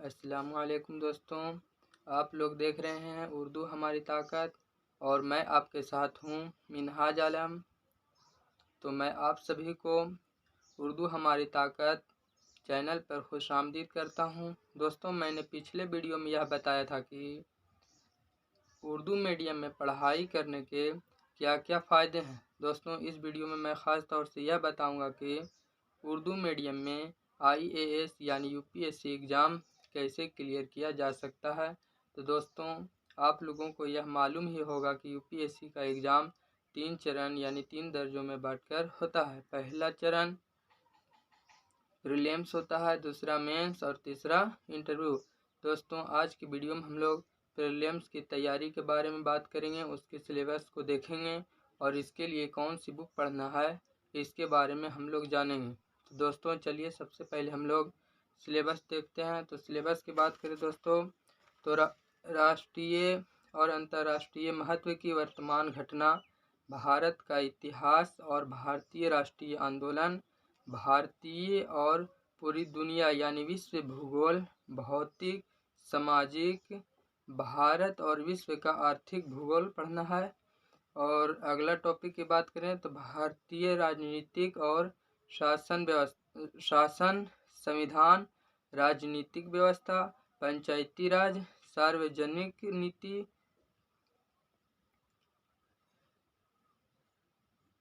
अस्सलामुअलैकुम दोस्तों, आप लोग देख रहे हैं उर्दू हमारी ताकत और मैं आपके साथ हूँ मिनहाज आलम। तो मैं आप सभी को उर्दू हमारी ताकत चैनल पर खुशामदीद करता हूँ। दोस्तों, मैंने पिछले वीडियो में यह बताया था कि उर्दू मीडियम में पढ़ाई करने के क्या क्या फ़ायदे हैं। दोस्तों, इस वीडियो में मैं ख़ास तौर से यह बताऊँगा कि उर्दू मीडियम में IAS यानी UPSC एग्ज़ाम कैसे क्लियर किया जा सकता है। तो दोस्तों, आप लोगों को यह मालूम ही होगा कि UPSC का एग्ज़ाम 3 चरण यानी 3 दर्जों में बांटकर होता है। पहला चरण प्रीलिम्स होता है, दूसरा मेंस और तीसरा इंटरव्यू। दोस्तों, आज की वीडियो में हम लोग प्रीलिम्स की तैयारी के बारे में बात करेंगे, उसके सिलेबस को देखेंगे और इसके लिए कौन सी बुक पढ़ना है इसके बारे में हम लोग जानेंगे। तो दोस्तों, चलिए सबसे पहले हम लोग सिलेबस देखते हैं। तो सिलेबस की बात करें दोस्तों, तो राष्ट्रीय और अंतर्राष्ट्रीय महत्व की वर्तमान घटना, भारत का इतिहास और भारतीय राष्ट्रीय आंदोलन, भारतीय और पूरी दुनिया यानी विश्व भूगोल, भौतिक सामाजिक, भारत और विश्व का आर्थिक भूगोल पढ़ना है। और अगला टॉपिक की बात करें तो भारतीय राजनीतिक और शासन, संविधान, राजनीतिक व्यवस्था, पंचायती राज, सार्वजनिक नीति,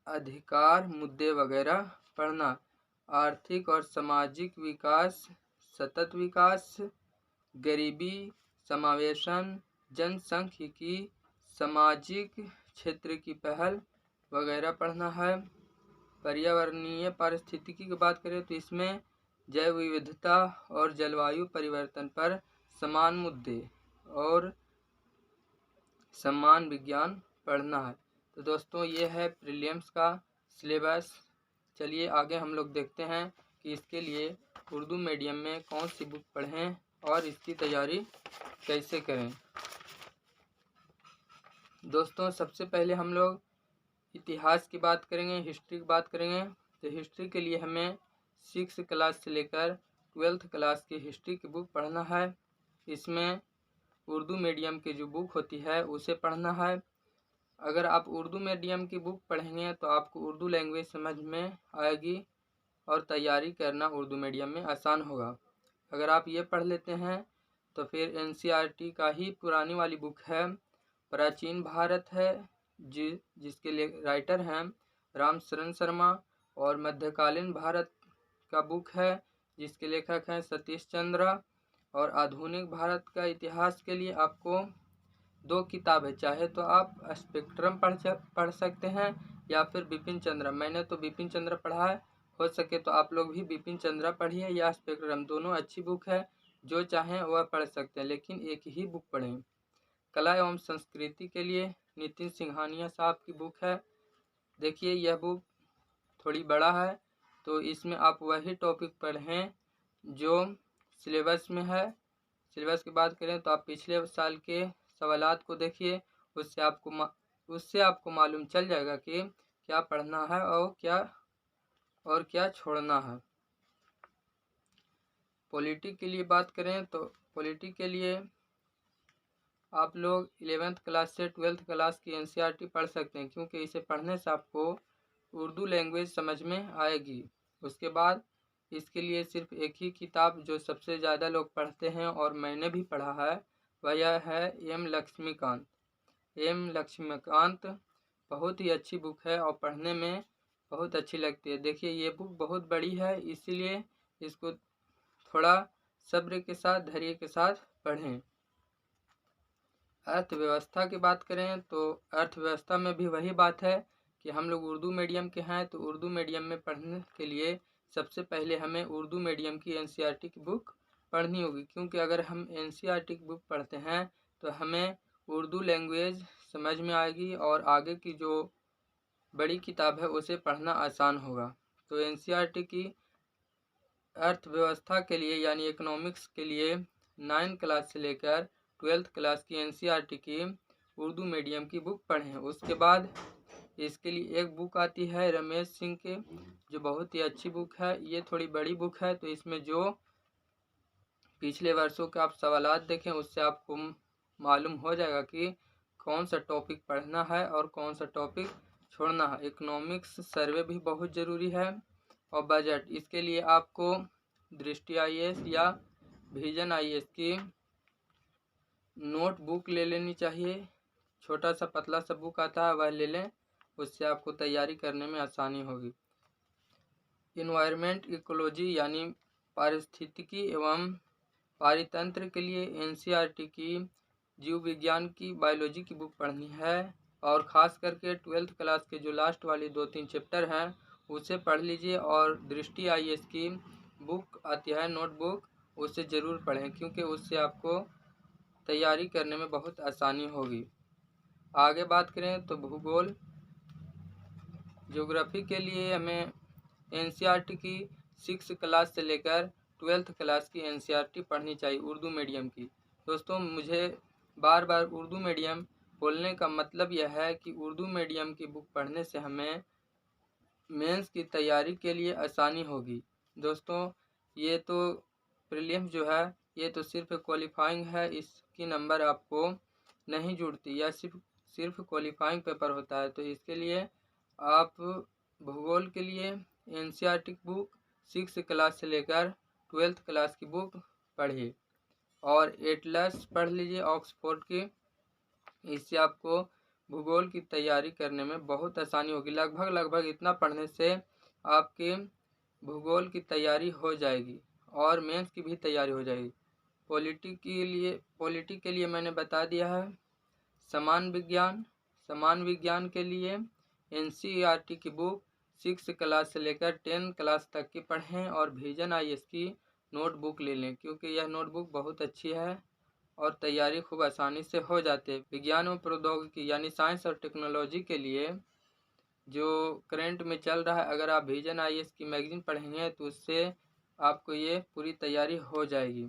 अधिकार मुद्दे वगैरह पढ़ना। आर्थिक और सामाजिक विकास, सतत विकास, गरीबी समावेशन, जनसांख्यिकी, सामाजिक क्षेत्र की पहल वगैरह पढ़ना है। पर्यावरणीय पारिस्थितिकी की बात करें तो इसमें जैव विविधता और जलवायु परिवर्तन पर समान मुद्दे और समान विज्ञान पढ़ना है। तो दोस्तों, ये है प्रीलिम्स का सिलेबस। चलिए आगे हम लोग देखते हैं कि इसके लिए उर्दू मीडियम में कौन सी बुक पढ़ें और इसकी तैयारी कैसे करें। दोस्तों, सबसे पहले हम लोग इतिहास की बात करेंगे, हिस्ट्री की बात करेंगे। तो हिस्ट्री के लिए हमें 6th क्लास से लेकर 12th क्लास की हिस्ट्री की बुक पढ़ना है। इसमें उर्दू मीडियम की जो बुक होती है उसे पढ़ना है। अगर आप उर्दू मीडियम की बुक पढ़ेंगे तो आपको उर्दू लैंग्वेज समझ में आएगी और तैयारी करना उर्दू मीडियम में आसान होगा। अगर आप ये पढ़ लेते हैं तो फिर NCERT का ही पुरानी वाली बुक है, प्राचीन भारत है, जिसके राइटर हैं रामशरण शर्मा, और मध्यकालीन भारत का बुक है जिसके लेखक हैं सतीश चंद्र, और आधुनिक भारत का इतिहास के लिए आपको 2 किताब है। चाहे तो आप स्पेक्ट्रम पढ़ सकते हैं या फिर बिपिन चंद्र। मैंने तो बिपिन चंद्र पढ़ा है, हो सके तो आप लोग भी बिपिन चंद्र पढ़िए या स्पेक्ट्रम, दोनों अच्छी बुक है, जो चाहें वह पढ़ सकते हैं, लेकिन एक ही बुक पढ़ें। कला एवं संस्कृति के लिए नितिन सिंघानिया साहब की बुक है। देखिए, यह बुक थोड़ी बड़ा है, तो इसमें आप वही टॉपिक पढ़ें जो सिलेबस में है। सिलेबस की बात करें तो आप पिछले साल के सवालात को देखिए, उससे आपको मालूम चल जाएगा कि क्या पढ़ना है और क्या छोड़ना है। पॉलिटी के लिए बात करें तो पॉलिटी के लिए आप लोग 11th क्लास से 12th क्लास की NCERT पढ़ सकते हैं, क्योंकि इसे पढ़ने से आपको उर्दू लैंग्वेज समझ में आएगी। उसके बाद इसके लिए सिर्फ एक ही किताब जो सबसे ज़्यादा लोग पढ़ते हैं और मैंने भी पढ़ा है, वह यह है M लक्ष्मीकांत। बहुत ही अच्छी बुक है और पढ़ने में बहुत अच्छी लगती है। देखिए, ये बुक बहुत बड़ी है, इसीलिए इसको थोड़ा सब्र के साथ, धैर्य के साथ पढ़ें। अर्थव्यवस्था की बात करें तो अर्थव्यवस्था में भी वही बात है कि हम लोग उर्दू मीडियम के हैं, तो उर्दू मीडियम में पढ़ने के लिए सबसे पहले हमें उर्दू मीडियम की NCERT की बुक पढ़नी होगी, क्योंकि अगर हम NCERT की बुक पढ़ते हैं तो हमें उर्दू लैंग्वेज समझ में आएगी और आगे की जो बड़ी किताब है उसे पढ़ना आसान होगा। तो NCERT की अर्थव्यवस्था के लिए यानी इकोनॉमिक्स के लिए 9th क्लास से लेकर 12th क्लास की NCERT की उर्दू मीडियम की बुक पढ़ें। उसके बाद इसके लिए एक बुक आती है रमेश सिंह के, जो बहुत ही अच्छी बुक है। ये थोड़ी बड़ी बुक है, तो इसमें जो पिछले वर्षों के आप सवालात देखें, उससे आपको मालूम हो जाएगा कि कौन सा टॉपिक पढ़ना है और कौन सा टॉपिक छोड़ना है। इकोनॉमिक्स सर्वे भी बहुत ज़रूरी है और बजट, इसके लिए आपको दृष्टि IAS या विजन IAS की नोटबुक ले लेनी चाहिए। छोटा सा पतला सा बुक आता है, वह ले लें, उससे आपको तैयारी करने में आसानी होगी। इन्वायरमेंट इकोलॉजी यानी पारिस्थितिकी एवं पारितंत्र के लिए NCERT की जीव विज्ञान की बायोलॉजी की बुक पढ़नी है और ख़ास करके 12th क्लास के जो लास्ट वाली 2-3 चैप्टर हैं उसे पढ़ लीजिए। और दृष्टि IAS की बुक आती है नोटबुक, उसे ज़रूर पढ़ें क्योंकि उससे आपको तैयारी करने में बहुत आसानी होगी। आगे बात करें तो भूगोल ज्योग्राफी के लिए हमें NCERT की 6th क्लास से लेकर 12th क्लास की NCERT पढ़नी चाहिए उर्दू मीडियम की। दोस्तों, मुझे बार बार उर्दू मीडियम बोलने का मतलब यह है कि उर्दू मीडियम की बुक पढ़ने से हमें मेंस की तैयारी के लिए आसानी होगी। दोस्तों, ये तो प्रीलिम्स जो है ये तो सिर्फ क्वालिफाइंग है, इसकी नंबर आपको नहीं जुड़ती, या सिर्फ क्वालिफाइंग पेपर होता है। तो इसके लिए आप भूगोल के लिए NCERT की बुक 6th क्लास से लेकर 12th क्लास की बुक पढ़िए और एटलस पढ़ लीजिए ऑक्सफोर्ड की। इससे आपको भूगोल की तैयारी करने में बहुत आसानी होगी। लगभग इतना पढ़ने से आपके भूगोल की तैयारी हो जाएगी और मेंस की भी तैयारी हो जाएगी। पॉलिटी के लिए मैंने बता दिया है। समान विज्ञान के लिए NCERT की बुक 6th क्लास से लेकर 10th क्लास तक की पढ़ें और विजन IAS की नोटबुक ले लें क्योंकि यह नोटबुक बहुत अच्छी है और तैयारी खूब आसानी से हो जाती है। विज्ञान और प्रौद्योगिकी यानी साइंस और टेक्नोलॉजी के लिए जो करंट में चल रहा है, अगर आप विजन IAS की मैगजीन पढ़ेंगे तो उससे आपको ये पूरी तैयारी हो जाएगी।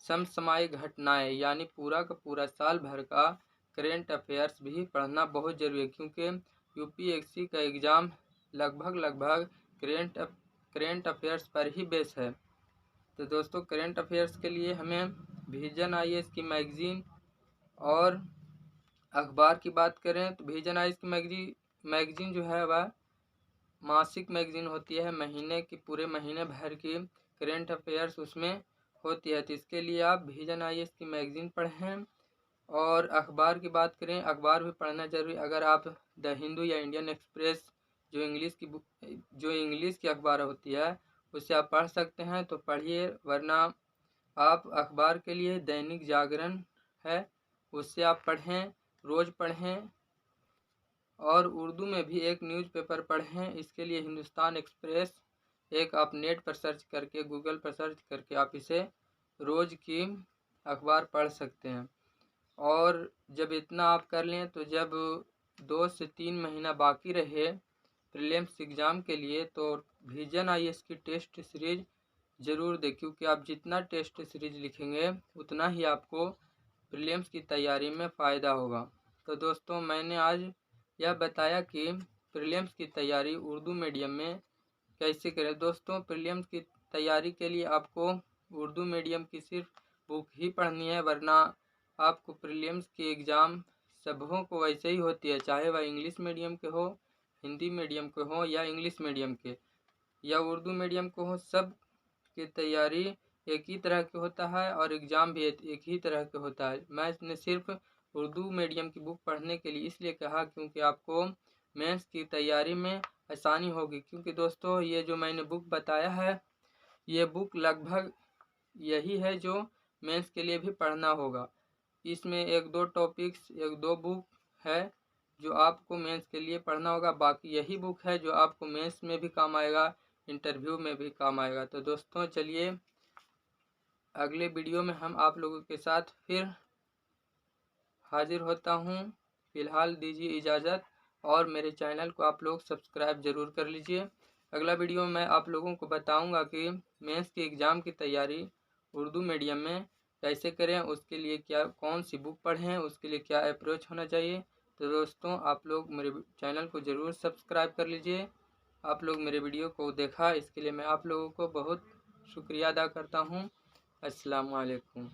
समसामयिक घटनाएं यानी पूरा का पूरा साल भर का करेंट अफेयर्स भी पढ़ना बहुत ज़रूरी है क्योंकि UPSC का एग्ज़ाम लगभग करेंट अफेयर्स पर ही बेस है। तो दोस्तों, करेंट अफेयर्स के लिए हमें विजन IAS की मैगज़ीन और अखबार की बात करें तो विजन IAS की मैगज़ीन जो है वह मासिक मैगज़ीन होती है, महीने की पूरे महीने भर की करेंट अफेयर्स उसमें होती है। तो इसके लिए आप विजन IAS की मैगज़ीन पढ़ें। और अखबार की बात करें, अखबार भी पढ़ना जरूरी। अगर आप द हिंदू या इंडियन एक्सप्रेस जो इंग्लिश की अखबार होती है उससे आप पढ़ सकते हैं तो पढ़िए, वरना आप अखबार के लिए दैनिक जागरण है उससे आप पढ़ें, रोज़ पढ़ें। और उर्दू में भी एक न्यूज़पेपर पढ़ें, इसके लिए हिंदुस्तान एक्सप्रेस एक आप नेट पर सर्च करके, गूगल पर सर्च करके आप इसे रोज़ की अखबार पढ़ सकते हैं। और जब इतना आप कर लें तो जब 2 से 3 महीना बाकी रहे प्रीलिम्स एग्ज़ाम के लिए तो विजन IAS की टेस्ट सीरीज़ ज़रूर दें क्योंकि आप जितना टेस्ट सीरीज़ लिखेंगे उतना ही आपको प्रीलिम्स की तैयारी में फ़ायदा होगा। तो दोस्तों, मैंने आज यह बताया कि प्रीलिम्स की तैयारी उर्दू मीडियम में कैसे करें। दोस्तों, प्रीलिम्स की तैयारी के लिए आपको उर्दू मीडियम की सिर्फ बुक ही पढ़नी है, वरना आपको प्रीलिम्स की एग्ज़ाम सबों को वैसे ही होती है, चाहे वह इंग्लिश मीडियम के हो, हिंदी मीडियम के हो या इंग्लिश मीडियम के या उर्दू मीडियम को हो, सब की तैयारी एक ही तरह के होता है और एग्ज़ाम भी एक ही तरह के होता है। मैंने सिर्फ उर्दू मीडियम की बुक पढ़ने के लिए इसलिए कहा क्योंकि आपको मेंस की तैयारी में आसानी होगी। क्योंकि दोस्तों, ये जो मैंने बुक बताया है ये बुक लगभग यही है जो मेंस के लिए भी पढ़ना होगा। इसमें 1-2 टॉपिक्स, 1-2 बुक है जो आपको मेंस के लिए पढ़ना होगा, बाकी यही बुक है जो आपको मेंस में भी काम आएगा, इंटरव्यू में भी काम आएगा। तो दोस्तों, चलिए अगले वीडियो में हम आप लोगों के साथ फिर हाजिर होता हूँ। फिलहाल दीजिए इजाज़त और मेरे चैनल को आप लोग सब्सक्राइब ज़रूर कर लीजिए। अगला वीडियो में मैं आप लोगों को बताऊंगा कि मेंस के एग्ज़ाम की तैयारी उर्दू मीडियम में कैसे करें, उसके लिए क्या कौन सी बुक पढ़ें, उसके लिए क्या अप्रोच होना चाहिए। तो दोस्तों, आप लोग मेरे चैनल को ज़रूर सब्सक्राइब कर लीजिए। आप लोग मेरे वीडियो को देखा इसके लिए मैं आप लोगों को बहुत शुक्रिया अदा करता हूँ। अस्सलाम वालेकुम।